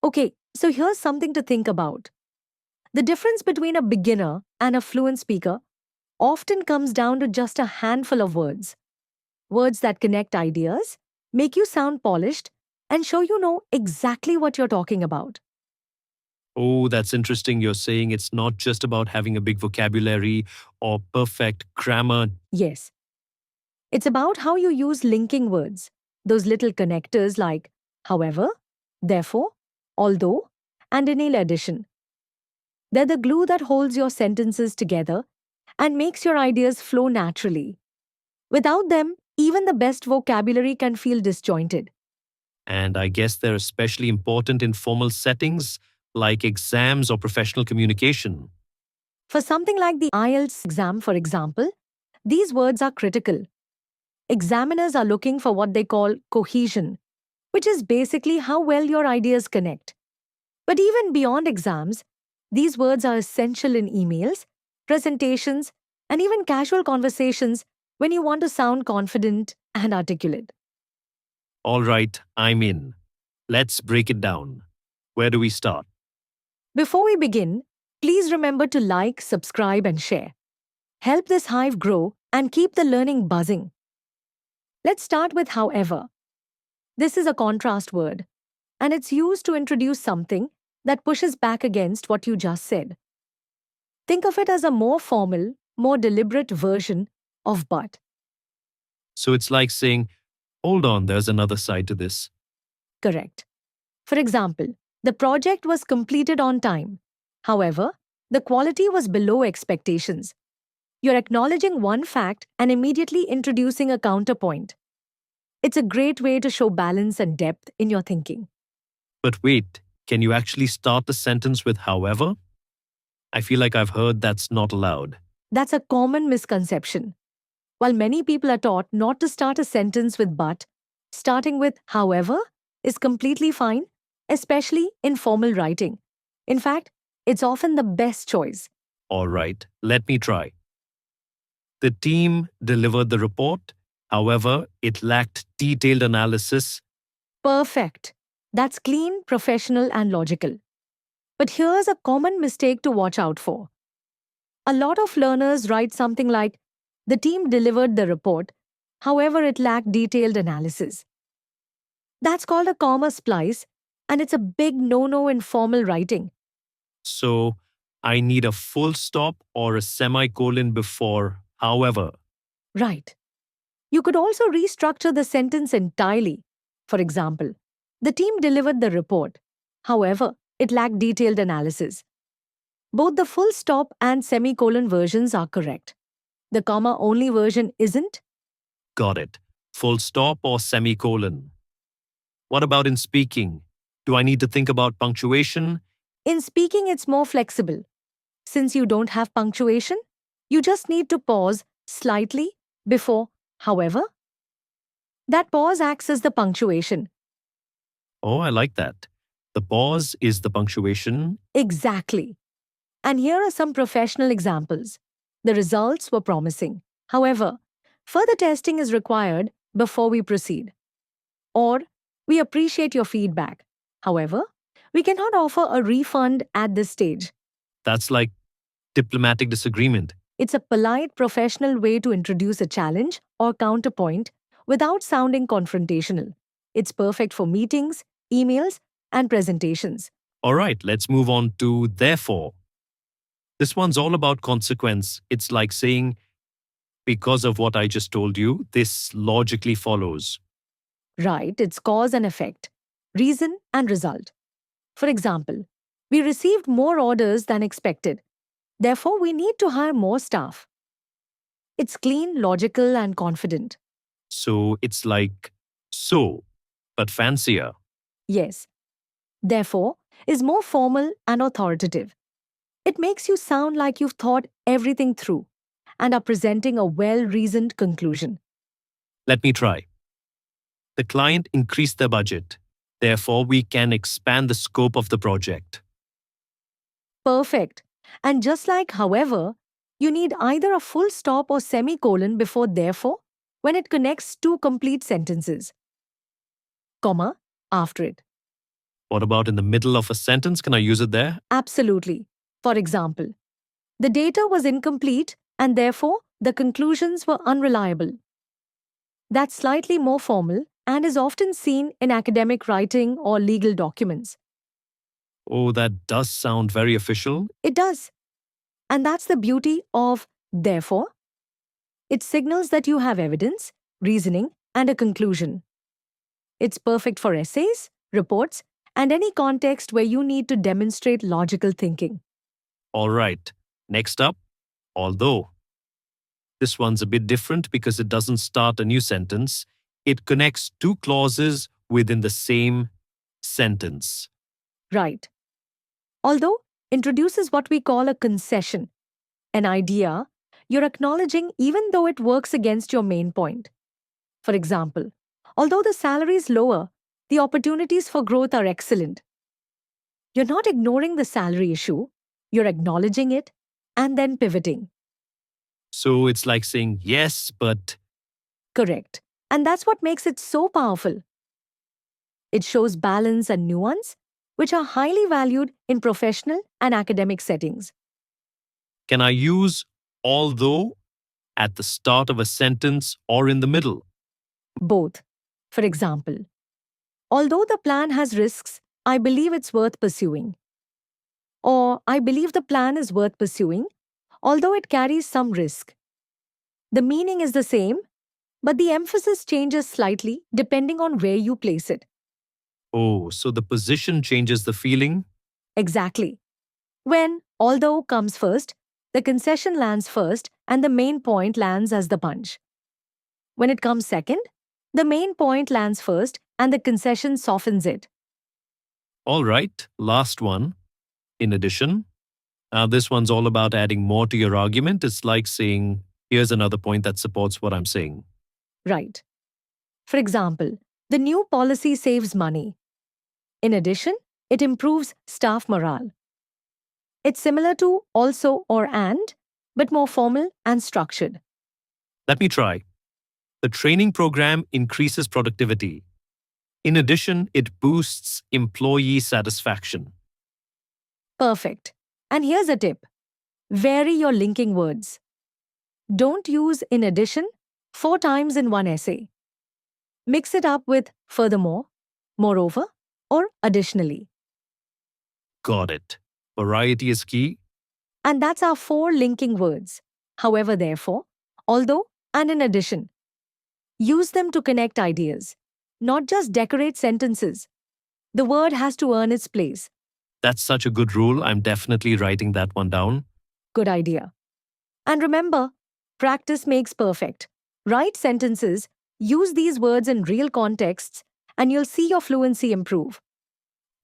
Okay, so here's something to think about. The difference between a beginner and a fluent speaker often comes down to just a handful of words. Words that connect ideas, make you sound polished, and show you know exactly what you're talking about. Oh, that's interesting. You're saying it's not just about having a big vocabulary or perfect grammar. Yes, it's about how you use linking words, those little connectors like however, therefore, although, and in addition. They're the glue that holds your sentences together and makes your ideas flow naturally. Without them, even the best vocabulary can feel disjointed. And I guess they're especially important in formal settings like exams or professional communication. For something like the IELTS exam, for example, these words are critical. Examiners are looking for what they call cohesion, which is basically how well your ideas connect. But even beyond exams, these words are essential in emails, presentations, and even casual conversations when you want to sound confident and articulate. All right, I'm in. Let's break it down. Where do we start? Before we begin, please remember to like, subscribe, and share. Help this hive grow and keep the learning buzzing. Let's start with however. This is a contrast word, and it's used to introduce something that pushes back against what you just said. Think of it as a more formal, more deliberate version of but. So it's like saying, hold on, there's another side to this. Correct. For example, the project was completed on time. However, the quality was below expectations. You're acknowledging one fact and immediately introducing a counterpoint. It's a great way to show balance and depth in your thinking. But wait, can you actually start the sentence with however? I feel like I've heard that's not allowed. That's a common misconception. While many people are taught not to start a sentence with but, starting with however is completely fine, especially in formal writing. In fact, it's often the best choice. All right, let me try. The team delivered the report. However, it lacked detailed analysis. Perfect. That's clean, professional, and logical. But here's a common mistake to watch out for. A lot of learners write something like, the team delivered the report, however, it lacked detailed analysis. That's called a comma splice, and it's a big no-no in formal writing. So I need a full stop or a semicolon before however. Right. You could also restructure the sentence entirely. For example, the team delivered the report. However, it lacked detailed analysis. Both the full stop and semicolon versions are correct. The comma only version isn't. Got it. Full stop or semicolon. What about in speaking? Do I need to think about punctuation? In speaking, it's more flexible. Since you don't have punctuation, you just need to pause slightly before, however. That pause acts as the punctuation. Oh, I like that. The pause is the punctuation. Exactly. And here are some professional examples. The results were promising. However, further testing is required before we proceed. Or, we appreciate your feedback. However, we cannot offer a refund at this stage. That's like diplomatic disagreement. It's a polite, professional way to introduce a challenge or counterpoint without sounding confrontational. It's perfect for meetings, emails, and presentations. All right, let's move on to therefore. This one's all about consequence. It's like saying, because of what I just told you, this logically follows. Right, it's cause and effect, reason and result. For example, we received more orders than expected. Therefore, we need to hire more staff. It's clean, logical, and confident. So it's like so, but fancier. Yes, therefore, is more formal and authoritative. It makes you sound like you've thought everything through and are presenting a well reasoned conclusion. Let me try. The client increased their budget. Therefore, we can expand the scope of the project. Perfect. And just like however, you need either a full stop or semicolon before therefore when it connects two complete sentences, comma after it. What about in the middle of a sentence? Can I use it there? Absolutely. For example, the data was incomplete and therefore the conclusions were unreliable. That's slightly more formal and is often seen in academic writing or legal documents. Oh, that does sound very official. It does. And that's the beauty of therefore. It signals that you have evidence, reasoning, and a conclusion. It's perfect for essays, reports, and any context where you need to demonstrate logical thinking. All right. Next up, although. This one's a bit different because it doesn't start a new sentence. It connects two clauses within the same sentence. Right. Although introduces what we call a concession, an idea you're acknowledging even though it works against your main point. For example, although the salary is lower, the opportunities for growth are excellent. You're not ignoring the salary issue, you're acknowledging it and then pivoting. So it's like saying yes, but Correct. And that's what makes it so powerful. It shows balance and nuance, which are highly valued in professional and academic settings. can I use although at the start of a sentence or in the middle? Both. For example, although the plan has risks, I believe it's worth pursuing. Or I believe the plan is worth pursuing, although it carries some risk. The meaning is the same, but the emphasis changes slightly depending on where you place it. Oh, so the position changes the feeling? Exactly. When although comes first, the concession lands first and the main point lands as the punch. When it comes second, the main point lands first and the concession softens it. All right, last one. In addition, this one's all about adding more to your argument. It's like saying, here's another point that supports what I'm saying. Right. For example, the new policy saves money. In addition, it improves staff morale. It's similar to also or and, but more formal and structured. Let me try. The training program increases productivity. In addition, it boosts employee satisfaction. Perfect. And here's a tip. Vary your linking words. Don't use in addition 4 times in one essay. Mix it up with furthermore, moreover, or additionally. Got it. Variety is key. And that's our 4 linking words. However, therefore, although, and in addition. Use them to connect ideas, not just decorate sentences. The word has to earn its place. That's such a good rule. I'm definitely writing that one down. Good idea. And remember, practice makes perfect. Write sentences, use these words in real contexts, and you'll see your fluency improve.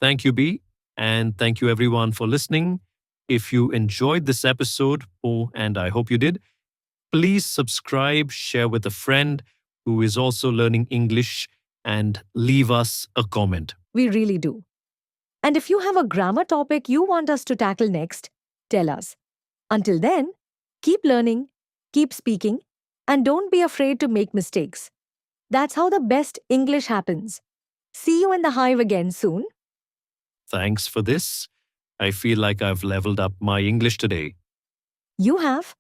Thank you, B. And thank you, everyone, for listening. If you enjoyed this episode, and I hope you did, please subscribe, share with a friend who is also learning English, and leave us a comment. We really do. And if you have a grammar topic you want us to tackle next, tell us. Until then, keep learning, keep speaking, and don't be afraid to make mistakes. That's how the best English happens. See you in the hive again soon. Thanks for this. I feel like I've leveled up my English today. You have.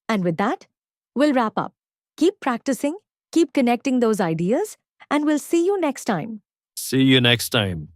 And with that, we'll wrap up. Keep practicing, keep connecting those ideas, and we'll see you next time. See you next time.